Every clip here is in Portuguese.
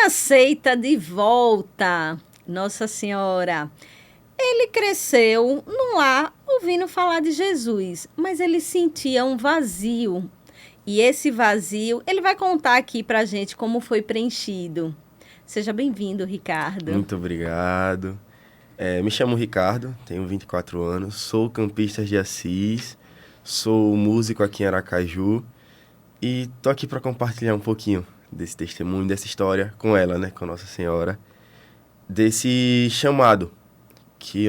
Minha seita de volta, Nossa Senhora. Ele cresceu no lar ouvindo falar de Jesus, mas ele sentia um vazio. E esse vazio, ele vai contar aqui pra gente como foi preenchido. Seja bem-vindo, Ricardo. Muito obrigado. Me chamo Ricardo, tenho 24 anos, sou campista de Assis, sou músico aqui em Aracaju e tô aqui para compartilhar um pouquinho desse testemunho, dessa história com ela, né, com Nossa Senhora, desse chamado,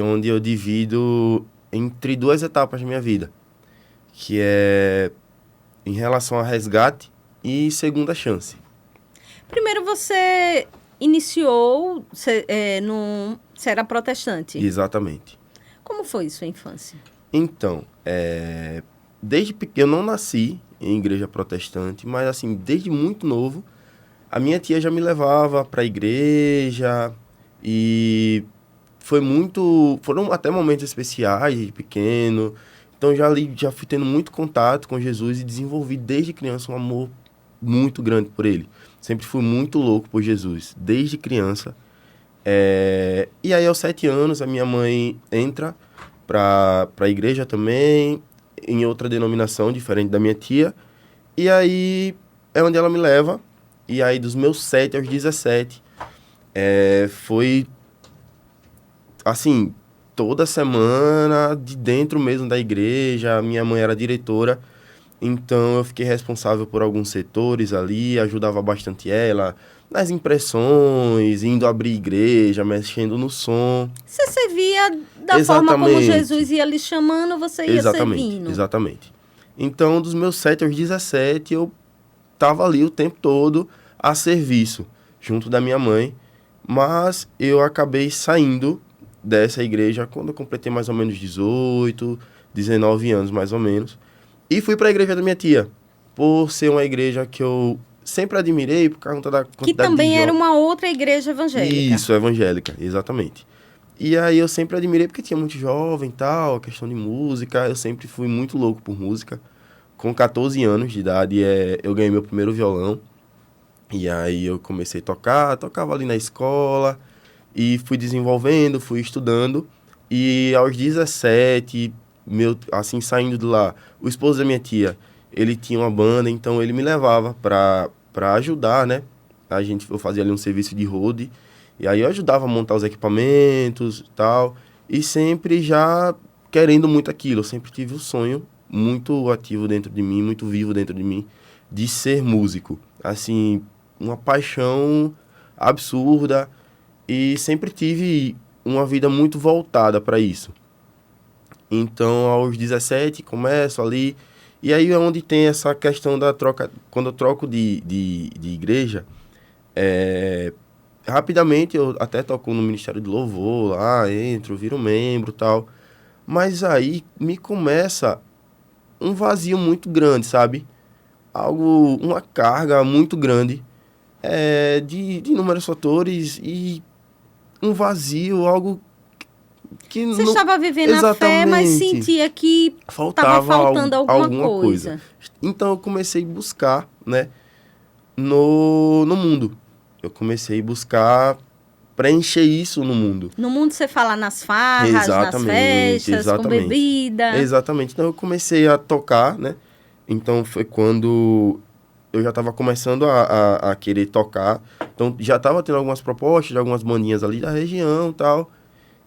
onde eu divido entre duas etapas da minha vida, que é em relação a resgate e segunda chance. Primeiro você iniciou, você era protestante. Exatamente. Como foi sua infância? Então, desde pequeno, eu não nasci em igreja protestante, mas assim, desde muito novo, a minha tia já me levava para a igreja e foram até momentos especiais de pequeno. Então já fui tendo muito contato com Jesus e desenvolvi desde criança um amor muito grande por ele. Sempre fui muito louco por Jesus, desde criança. E aí, aos 7 anos, a minha mãe entra para a igreja também, em outra denominação, diferente da minha tia. E aí, é onde ela me leva. E aí, dos meus 7 aos 17, foi, assim, toda semana, de dentro mesmo da igreja. Minha mãe era diretora, então eu fiquei responsável por alguns setores ali, ajudava bastante ela nas impressões, indo abrir igreja, mexendo no som. Você servia da forma como Jesus ia lhe chamando, você ia servindo. Exatamente. Então, dos meus 7 aos 17, eu estava ali o tempo todo a serviço, junto da minha mãe. Mas eu acabei saindo dessa igreja quando eu completei mais ou menos 18, 19 anos mais ou menos. E fui para a igreja da minha tia, por ser uma igreja que eu sempre admirei por conta da quantidade de que também era uma outra igreja evangélica. Isso, evangélica, exatamente. E aí eu sempre admirei porque tinha muito jovem e tal, a questão de música. Eu sempre fui muito louco por música. Com 14 anos de idade, eu ganhei meu primeiro violão. E aí eu comecei a tocar, tocava ali na escola. E fui desenvolvendo, fui estudando. E aos 17, assim, saindo de lá, o esposo da minha tia, ele tinha uma banda, então ele me levava para ajudar, né? Eu fazia ali um serviço de road, e aí eu ajudava a montar os equipamentos e tal, e sempre já querendo muito aquilo. Eu sempre tive um sonho muito ativo dentro de mim, muito vivo dentro de mim, de ser músico. Assim, uma paixão absurda, e sempre tive uma vida muito voltada para isso. Então, aos 17, começo ali. E aí é onde tem essa questão da troca. Quando eu troco de igreja, rapidamente eu até toco no Ministério de Louvor, lá entro, viro membro e tal. Mas aí me começa um vazio muito grande, sabe? Uma carga muito grande de inúmeros fatores e um vazio, algo que Você não... estava vivendo a fé, mas sentia que estava faltando alguma coisa. Então eu comecei a buscar, né, no mundo. Eu comecei a buscar preencher isso no mundo. No mundo você fala nas farras, nas festas, com bebida. Exatamente. Então eu comecei a tocar, né? Então foi quando eu já estava começando a querer tocar. Então já estava tendo algumas propostas de algumas bandinhas ali da região e tal.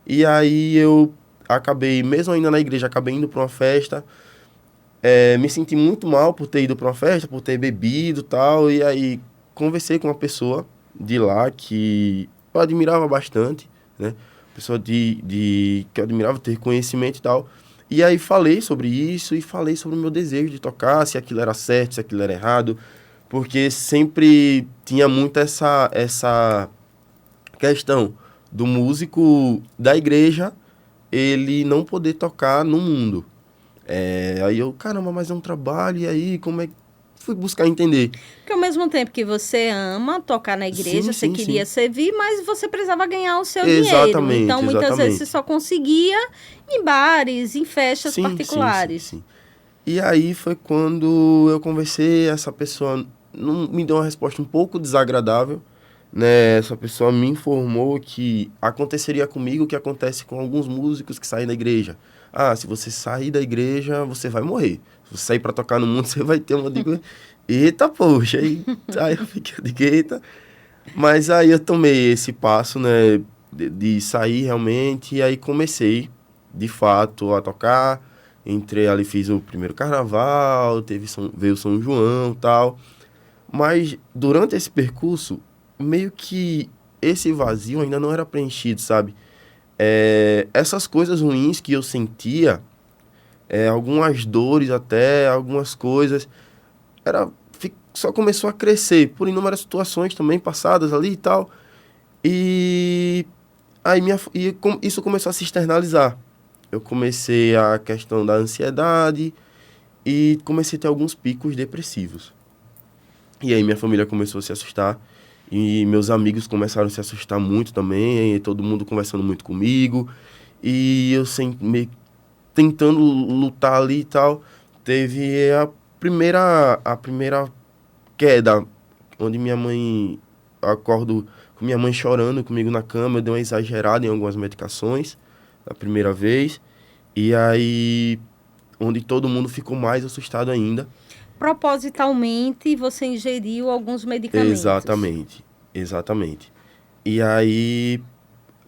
E aí eu acabei, mesmo ainda na igreja, acabei indo para uma festa. Me senti muito mal por ter ido para uma festa, por ter bebido e tal. E aí conversei com uma pessoa de lá que eu admirava bastante, né? Pessoa que eu admirava, ter conhecimento e tal. E aí falei sobre isso e falei sobre o meu desejo de tocar, se aquilo era certo, se aquilo era errado. Porque sempre tinha muito essa questão do músico da igreja, ele não poder tocar no mundo. Aí eu, caramba, mas é um trabalho, e aí como é que... Fui buscar entender. Porque ao mesmo tempo que você ama tocar na igreja, você queria servir, mas você precisava ganhar o seu dinheiro. Então, muitas vezes, você só conseguia em bares, em festas particulares. Sim. E aí foi quando eu conversei, essa pessoa me deu uma resposta um pouco desagradável. né, essa pessoa me informou que aconteceria comigo o que acontece com alguns músicos que saem da igreja. Ah, se você sair da igreja, você vai morrer. Se você sair para tocar no mundo, você vai ter uma... Digo, eita, poxa. Aí eu fiquei, eu digo, eita. Mas aí eu tomei esse passo, né, de sair realmente, e aí comecei, de fato, a tocar. Entrei ali, fiz o primeiro carnaval, veio São João e tal. Mas durante esse percurso, meio que esse vazio ainda não era preenchido, sabe? Essas coisas ruins que eu sentia, algumas dores até, algumas coisas, só começou a crescer por inúmeras situações também passadas ali e tal. E aí isso começou a se externalizar. Eu comecei a questão da ansiedade e comecei a ter alguns picos depressivos. E aí minha família começou a se assustar e meus amigos começaram a se assustar muito também, e todo mundo conversando muito comigo. E eu sempre meio tentando lutar ali e tal. Teve a primeira queda, onde minha mãe, eu acordo com minha mãe chorando comigo na cama, eu dei uma exagerada em algumas medicações, a primeira vez, e aí, onde todo mundo ficou mais assustado ainda. Propositalmente, você ingeriu alguns medicamentos, Exatamente, exatamente. E aí,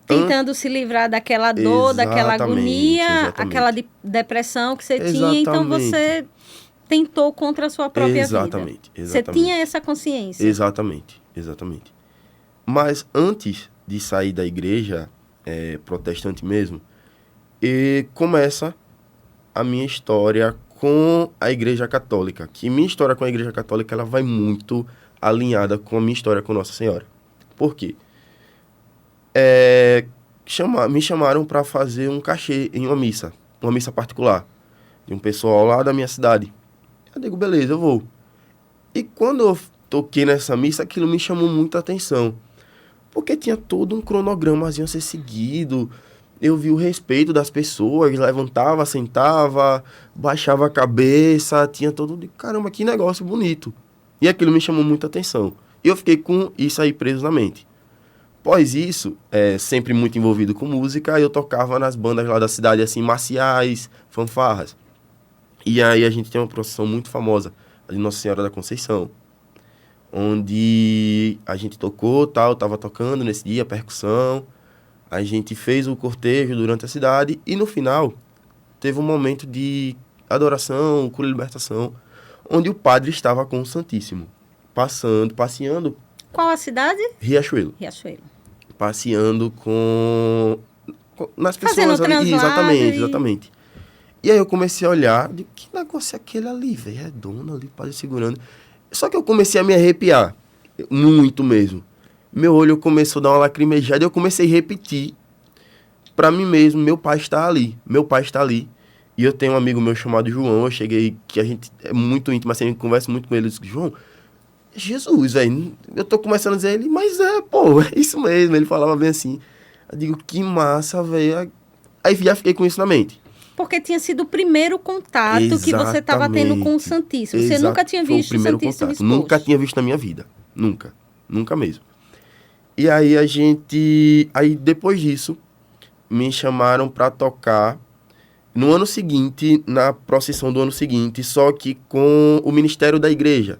an- tentando se livrar daquela dor, daquela exatamente, agonia, aquela exatamente, depressão que você tinha, então exatamente, você tentou contra a sua própria vida. exatamente, Você tinha exatamente, essa consciência. exatamente, exatamente. Mas antes de sair da igreja, protestante mesmo, e começa a minha história com a Igreja Católica. Que minha história com a Igreja Católica ela vai muito alinhada com a minha história com Nossa Senhora. Por quê? Me chamaram para fazer um cachê em uma missa particular, de um pessoal lá da minha cidade. Eu digo, beleza, eu vou. E quando eu toquei nessa missa, aquilo me chamou muita atenção. Porque tinha todo um cronogramazinho a ser seguido. Eu vi o respeito das pessoas, levantava, sentava, baixava a cabeça, tinha todo de caramba, que negócio bonito. E aquilo me chamou muita atenção. E eu fiquei com isso aí preso na mente. Após isso, sempre muito envolvido com música, eu tocava nas bandas lá da cidade, assim, marciais, fanfarras. E aí a gente tem uma procissão muito famosa, a de Nossa Senhora da Conceição, onde a gente tocou, tal, tava tocando nesse dia, percussão. A gente fez o cortejo durante a cidade e no final teve um momento de adoração, cura e libertação, onde o padre estava com o Santíssimo, passeando, Qual a cidade? Riachuelo, Riachuelo. passeando nas Fazendo pessoas o ali, translado exatamente, e... exatamente. E aí eu comecei a olhar, de que negócio é aquele ali, velho, redondo ali, o padre segurando. Só que eu comecei a me arrepiar, muito mesmo. Meu olho começou a dar uma lacrimejada e eu comecei a repetir para mim mesmo, meu pai está ali, meu pai está ali. E eu tenho um amigo meu chamado João, eu cheguei, que a gente é muito íntimo, assim, a gente conversa muito com ele, eu disse, João, Jesus, velho, eu tô começando a dizer ele, mas pô, é isso mesmo, ele falava bem assim. Eu digo, que massa, velho. Aí já fiquei com isso na mente. Porque tinha sido o primeiro contato que você estava tendo com o Exatamente. Santíssimo. Você nunca tinha Foi o visto o primeiro Santíssimo contato. Nunca exposto. tinha visto na minha vida. Nunca. Nunca mesmo. E aí Aí depois disso, me chamaram para tocar no ano seguinte, na procissão do ano seguinte, só que com o ministério da igreja.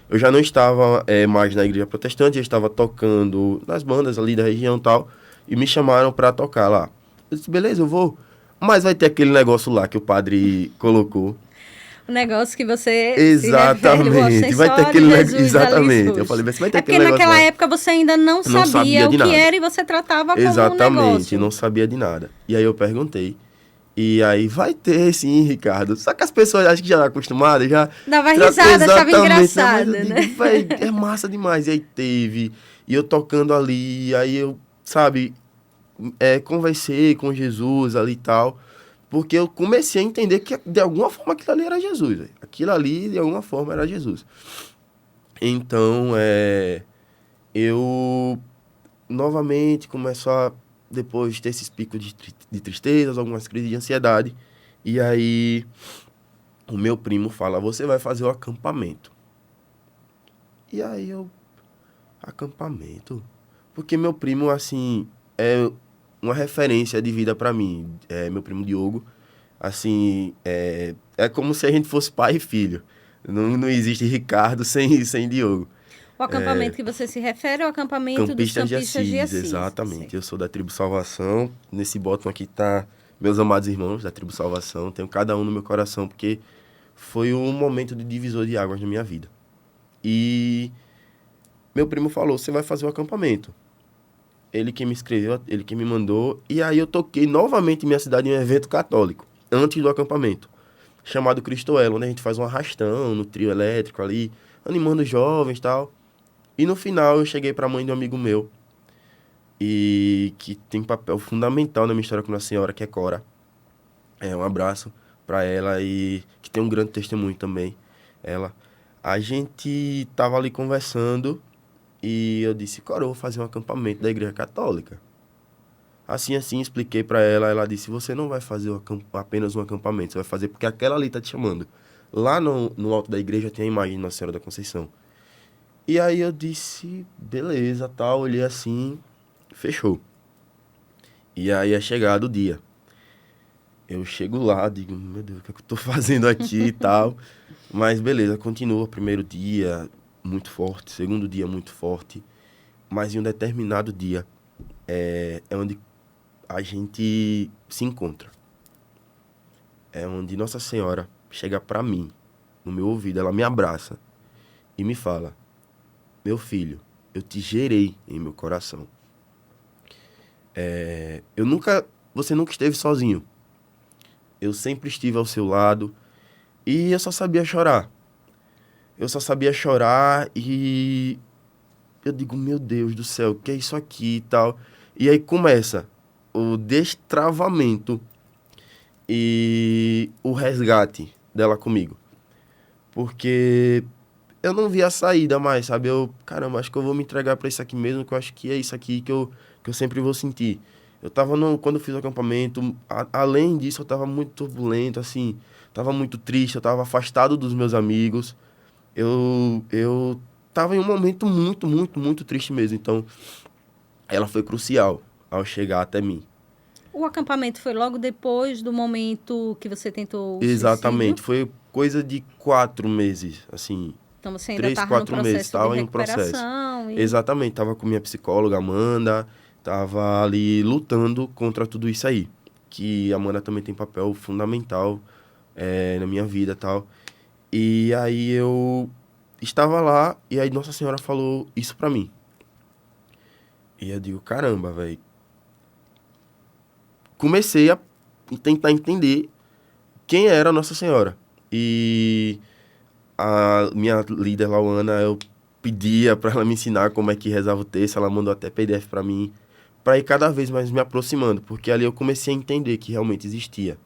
Eu já não estava mais na igreja protestante, eu estava tocando nas bandas ali da região e tal, e me chamaram para tocar lá. Eu disse, beleza, eu vou. Mas vai ter aquele negócio lá que o padre colocou. O negócio que você se refere, o Exatamente. Vai ter acessório aquele de negócio. Jesus ali Exatamente. Eu exposto. falei, vai ter É porque aquele negócio naquela lá. época você ainda não Eu não sabia sabia o de que nada. era e você tratava como um Exatamente, negócio. não sabia de nada. E aí eu perguntei. E aí, vai ter sim, Ricardo. Só que as pessoas acho que já estão acostumadas, já Dava tratam risada, achava exatamente, né? Mas eu engraçada, digo, né? velho, é massa demais. E aí teve, e eu tocando ali, e aí eu, sabe, conversei com Jesus ali e tal, porque eu comecei a entender que de alguma forma aquilo ali era Jesus, velho. Aquilo ali, de alguma forma, era Jesus. Então, eu novamente começo a, depois ter esses picos de tristezas, algumas crises de ansiedade. E aí o meu primo fala, você vai fazer o acampamento. E aí eu, Acampamento? Porque meu primo, assim, é uma referência de vida pra mim. É meu primo Diogo. Assim, é como se a gente fosse pai e filho. Não existe Ricardo sem Diogo. O acampamento que você se refere é o acampamento dos Campistas de campistas de Assis, Assis. exatamente. Sei. Eu sou da Tribo Salvação. Nesse botão aqui tá meus amados irmãos da Tribo Salvação. Tenho cada um no meu coração, porque foi um momento de divisor de águas na minha vida. E meu primo falou, você vai fazer o acampamento. Ele que me escreveu, ele que me mandou. E aí eu toquei novamente em minha cidade em um evento católico, antes do acampamento, chamado Cristo Elo, onde a gente faz um arrastão no trio elétrico ali, animando os jovens e tal. E no final eu cheguei para a mãe de um amigo meu, e que tem papel fundamental na minha história com Nossa Senhora, que é Cora. Um abraço para ela e que tem um grande testemunho também, ela. A gente tava ali conversando e eu disse, Cora, eu vou fazer um acampamento da Igreja Católica. Assim, expliquei para ela. Ela disse, você não vai fazer apenas um acampamento, você vai fazer porque aquela ali tá te chamando. Lá no alto da igreja tem a imagem de Nossa Senhora da Conceição. E aí eu disse, beleza, tal, olhei assim, fechou. E aí é chegado o dia. Eu chego lá, digo, meu Deus, o que é que eu tô fazendo aqui e tal. Mas beleza, continua. Primeiro dia, muito forte. Segundo dia, muito forte. Mas em um determinado dia, é onde a gente se encontra. É onde Nossa Senhora chega pra mim, no meu ouvido, ela me abraça e me fala, meu filho, eu te gerei em meu coração. Você nunca esteve sozinho. Eu sempre estive ao seu lado e eu só sabia chorar. Eu só sabia chorar e eu digo, meu Deus do céu, o que é isso aqui e tal. E aí começa o destravamento e o resgate dela comigo. Porque eu não vi a saída mais, sabe? Caramba, acho que eu vou me entregar pra isso aqui mesmo, que eu acho que é isso aqui que eu sempre vou sentir. Quando eu fiz o acampamento, além disso, eu tava muito turbulento, assim, tava muito triste, eu tava afastado dos meus amigos. Eu tava em um momento muito, muito, muito triste mesmo. Então, ela foi crucial ao chegar até mim. O acampamento foi logo depois do momento que você tentou o suicídio? Exatamente, foi coisa de 4 meses, assim, Então você ainda três, estava num 4 meses, processo de estava em um processo. recuperação e Exatamente, tava com minha psicóloga, Amanda, tava ali lutando contra tudo isso aí. Que a Amanda também tem papel fundamental na minha vida e tal. E aí eu estava lá e aí Nossa Senhora falou isso pra mim. E eu digo, caramba, velho. Comecei a tentar entender quem era Nossa Senhora. E a minha líder, Lauana, eu pedia para ela me ensinar como é que rezava o texto, ela mandou até PDF para mim, para ir cada vez mais me aproximando, porque ali eu comecei a entender que realmente existia.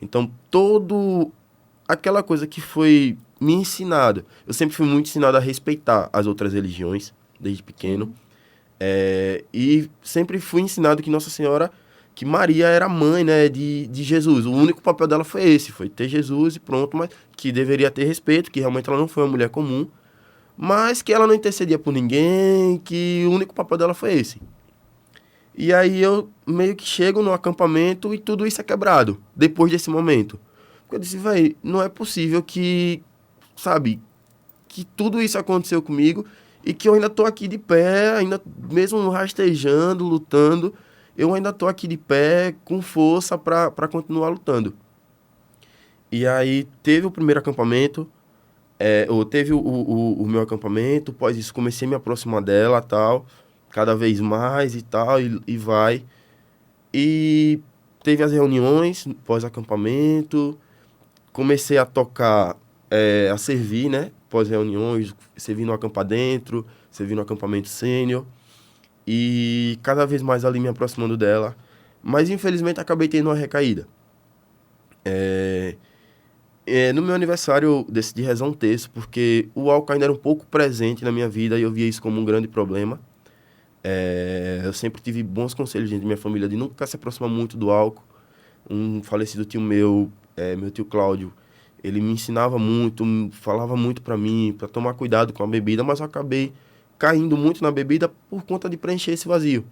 Então, todo aquela coisa que foi me ensinado, eu sempre fui muito ensinado a respeitar as outras religiões, desde pequeno, sim. e sempre fui ensinado que Nossa Senhora, que Maria era mãe, né, de Jesus. O único papel dela foi esse, foi ter Jesus e pronto, mas que deveria ter respeito, que realmente ela não foi uma mulher comum, mas que ela não intercedia por ninguém, que o único papel dela foi esse. E aí eu meio que chego no acampamento e tudo isso é quebrado, depois desse momento. Porque eu disse, véi, não é possível que, sabe, que tudo isso aconteceu comigo e que eu ainda tô aqui de pé, ainda mesmo rastejando, lutando, eu ainda tô aqui de pé com força para continuar lutando. E aí teve o primeiro acampamento, ou teve o meu acampamento, após isso comecei a me aproximar dela, tal, cada vez mais e tal, e vai. E teve as reuniões pós-acampamento, comecei a tocar, a servir, né? Pós-reuniões, servir no acampa dentro, servir no acampamento sênior. E cada vez mais ali me aproximando dela. Mas infelizmente acabei tendo uma recaída. No meu aniversário eu decidi rezar um terço, porque o álcool ainda era um pouco presente na minha vida e eu via isso como um grande problema. Eu sempre tive bons conselhos dentro da minha família de nunca se aproximar muito do álcool. Um falecido tio meu, meu tio Cláudio, ele me ensinava muito, falava muito pra mim, pra tomar cuidado com a bebida, mas eu acabei caindo muito na bebida por conta de preencher esse vazio.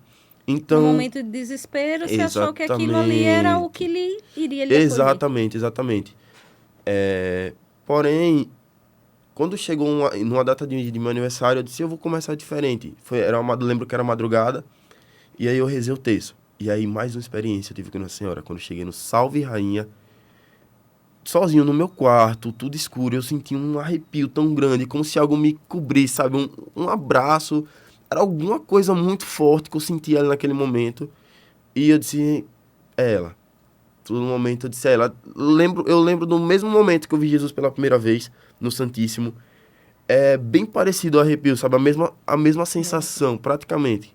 Então, No momento de desespero, você achou que aquilo ali era o que lhe iria lhe acolher. exatamente. Porém, quando chegou numa data de meu aniversário, eu disse, eu vou começar diferente. Lembro que era madrugada, e aí eu rezei o terço. E aí, mais uma experiência eu tive com Nossa Senhora. Quando eu cheguei no Salve Rainha, sozinho no meu quarto, tudo escuro, eu senti um arrepio tão grande, como se algo me cobrisse, sabe? Um abraço. Era alguma coisa muito forte que eu senti ali naquele momento. E eu disse, é ela. Todo momento eu disse, é ela. Eu lembro do mesmo momento que eu vi Jesus pela primeira vez, no Santíssimo. É bem parecido ao arrepio, sabe? A mesma sensação, praticamente.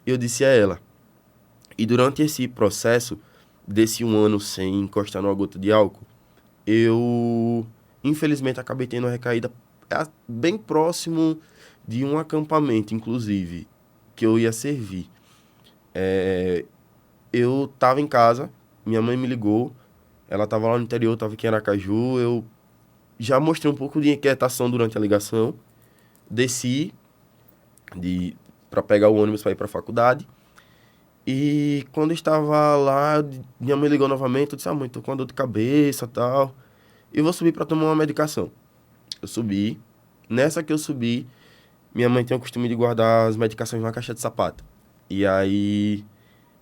Eu disse, é ela. E durante esse processo, desse 1 ano sem encostar numa gota de álcool, eu, infelizmente, acabei tendo uma recaída bem próximo de um acampamento, inclusive, que eu ia servir. Eu tava em casa, minha mãe me ligou, ela tava lá no interior, tava aqui em Aracaju, eu já mostrei um pouco de inquietação durante a ligação, desci para pegar o ônibus para ir para a faculdade. E quando eu estava lá, minha mãe ligou novamente, eu disse, mãe, tô com uma dor de cabeça e tal. E vou subir para tomar uma medicação. Eu subi. Nessa que eu subi, minha mãe tem o costume de guardar as medicações numa caixa de sapato. E aí,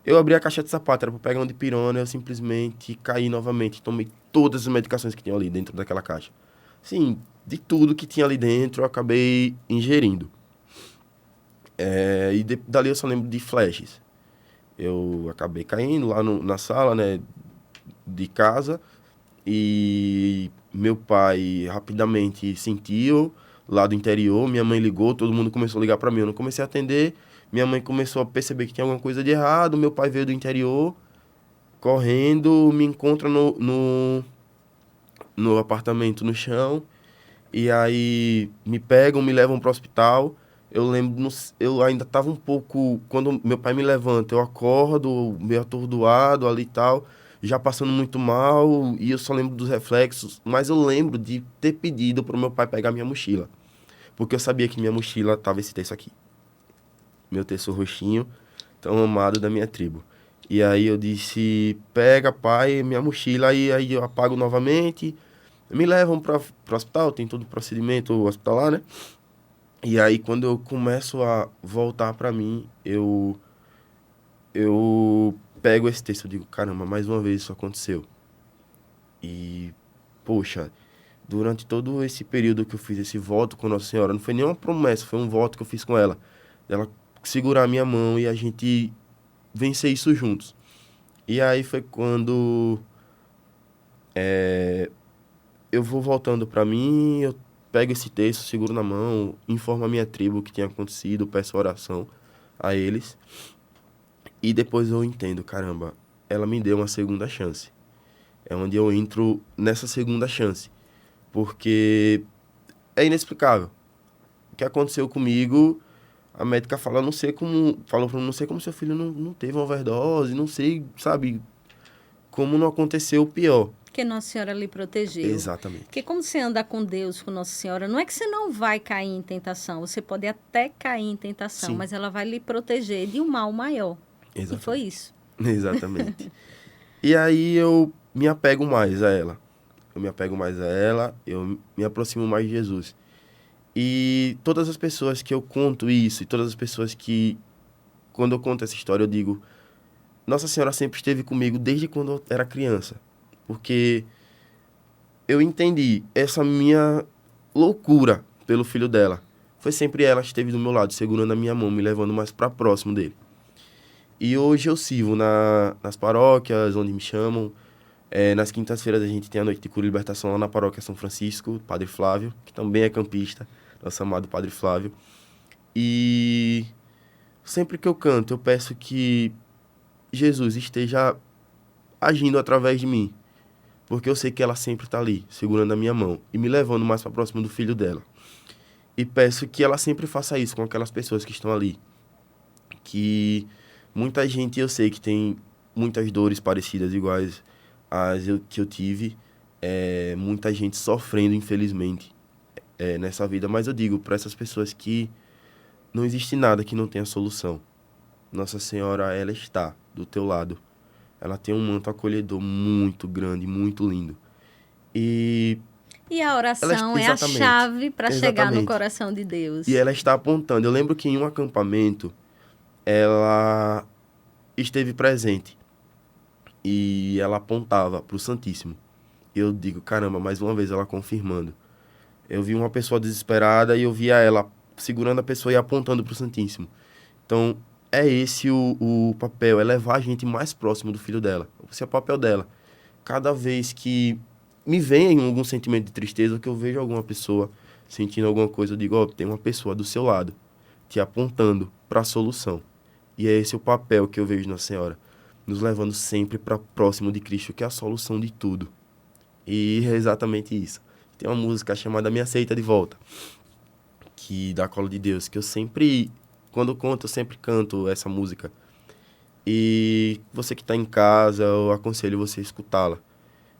eu abri a caixa de sapato, era para pegar um dipirona, eu simplesmente caí novamente. Tomei todas as medicações que tinham ali dentro daquela caixa. Sim, de tudo que tinha ali dentro, eu acabei ingerindo. Dali eu só lembro de flashes. Eu acabei caindo lá na sala, né, de casa, e meu pai rapidamente sentiu lá do interior, minha mãe ligou, todo mundo começou a ligar para mim, eu não comecei a atender, minha mãe começou a perceber que tinha alguma coisa de errado, meu pai veio do interior, correndo, me encontra no apartamento no chão, e aí me pegam, me levam para o hospital. Eu lembro, eu ainda estava um pouco. Quando meu pai me levanta, eu acordo meio atordoado ali e tal, já passando muito mal, e eu só lembro dos reflexos. Mas eu lembro de ter pedido para o meu pai pegar minha mochila, porque eu sabia que minha mochila tava esse texto aqui, meu texto roxinho, tão amado da minha tribo. E aí eu disse: pega, pai, minha mochila, e aí eu apago novamente. Me levam para o hospital, tem todo o procedimento hospitalar, né? E aí, quando eu começo a voltar pra mim, eu pego esse texto e digo, caramba, mais uma vez isso aconteceu. E, poxa, durante todo esse período que eu fiz esse voto com Nossa Senhora, não foi nenhuma promessa, foi um voto que eu fiz com ela. Ela segurar a minha mão e a gente vencer isso juntos. E aí foi quando eu vou voltando pra mim, eu pego esse texto, seguro na mão, informo a minha tribo o que tinha acontecido, peço oração a eles. E depois eu entendo, caramba, ela me deu uma segunda chance. É onde eu entro nessa segunda chance. Porque é inexplicável. O que aconteceu comigo, a médica fala, não sei como. Falou pra mim, não sei como seu filho não teve uma overdose, não sei, sabe, como não aconteceu o pior. Que Nossa Senhora lhe protegeu. Exatamente. Porque como você anda com Deus, com Nossa Senhora, não é que você não vai cair em tentação. Você pode até cair em tentação, Sim. mas ela vai lhe proteger de um mal maior. Exatamente. E foi isso. Exatamente. E aí eu me apego mais a ela. Eu me aproximo mais de Jesus. E todas as pessoas que eu conto isso, e todas as pessoas que, quando eu conto essa história, eu digo, Nossa Senhora sempre esteve comigo desde quando eu era criança. Porque eu entendi essa minha loucura pelo filho dela. Foi sempre ela que esteve do meu lado, segurando a minha mão, me levando mais para próximo dele. E hoje eu sirvo nas paróquias, onde me chamam. Nas quintas-feiras a gente tem a noite de cura e libertação lá na paróquia São Francisco, Padre Flávio, que também é campista, nosso amado Padre Flávio. E sempre que eu canto, eu peço que Jesus esteja agindo através de mim. Porque eu sei que ela sempre está ali, segurando a minha mão e me levando mais para próximo do filho dela. E peço que ela sempre faça isso com aquelas pessoas que estão ali. Que muita gente, eu sei que tem muitas dores parecidas, iguais que eu tive. Muita gente sofrendo, infelizmente, nessa vida. Mas eu digo para essas pessoas que não existe nada que não tenha solução. Nossa Senhora, ela está do teu lado. Ela tem um manto acolhedor muito grande, muito lindo. E a oração é a exatamente, chave para chegar no exatamente. coração de Deus. E ela está apontando. Eu lembro que em um acampamento, ela esteve presente. E ela apontava para o Santíssimo. E eu digo, caramba, mais uma vez ela confirmando. Eu vi uma pessoa desesperada e eu via ela segurando a pessoa e apontando para o Santíssimo. Então, é esse o papel, é levar a gente mais próximo do filho dela. Esse é o papel dela. Cada vez que me vem algum sentimento de tristeza, ou que eu vejo alguma pessoa sentindo alguma coisa, eu digo, ó, tem uma pessoa do seu lado, te apontando para a solução. E é esse o papel que eu vejo na Senhora, nos levando sempre para próximo de Cristo, que é a solução de tudo. E é exatamente isso. Tem uma música chamada Me Aceita de Volta, que da Cola de Deus, que eu sempre, quando conto, eu sempre canto essa música. E você que está em casa, eu aconselho você a escutá-la.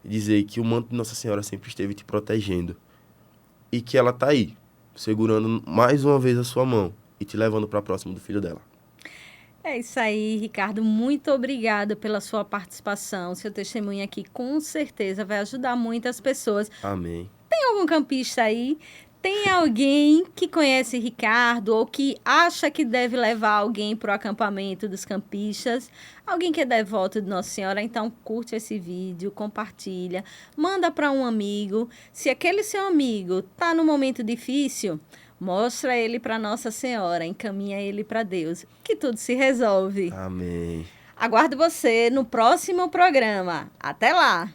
E dizer que o manto de Nossa Senhora sempre esteve te protegendo. E que ela está aí, segurando mais uma vez a sua mão e te levando para próximo do filho dela. É isso aí, Ricardo. Muito obrigada pela sua participação. Seu testemunho aqui com certeza vai ajudar muitas pessoas. Amém. Tem algum campista aí? Tem alguém que conhece Ricardo ou que acha que deve levar alguém para o acampamento dos campistas? Alguém que é devoto de Nossa Senhora? Então curte esse vídeo, compartilha, manda para um amigo. Se aquele seu amigo está num momento difícil, mostra ele para Nossa Senhora, encaminha ele para Deus, que tudo se resolve. Amém. Aguardo você no próximo programa. Até lá!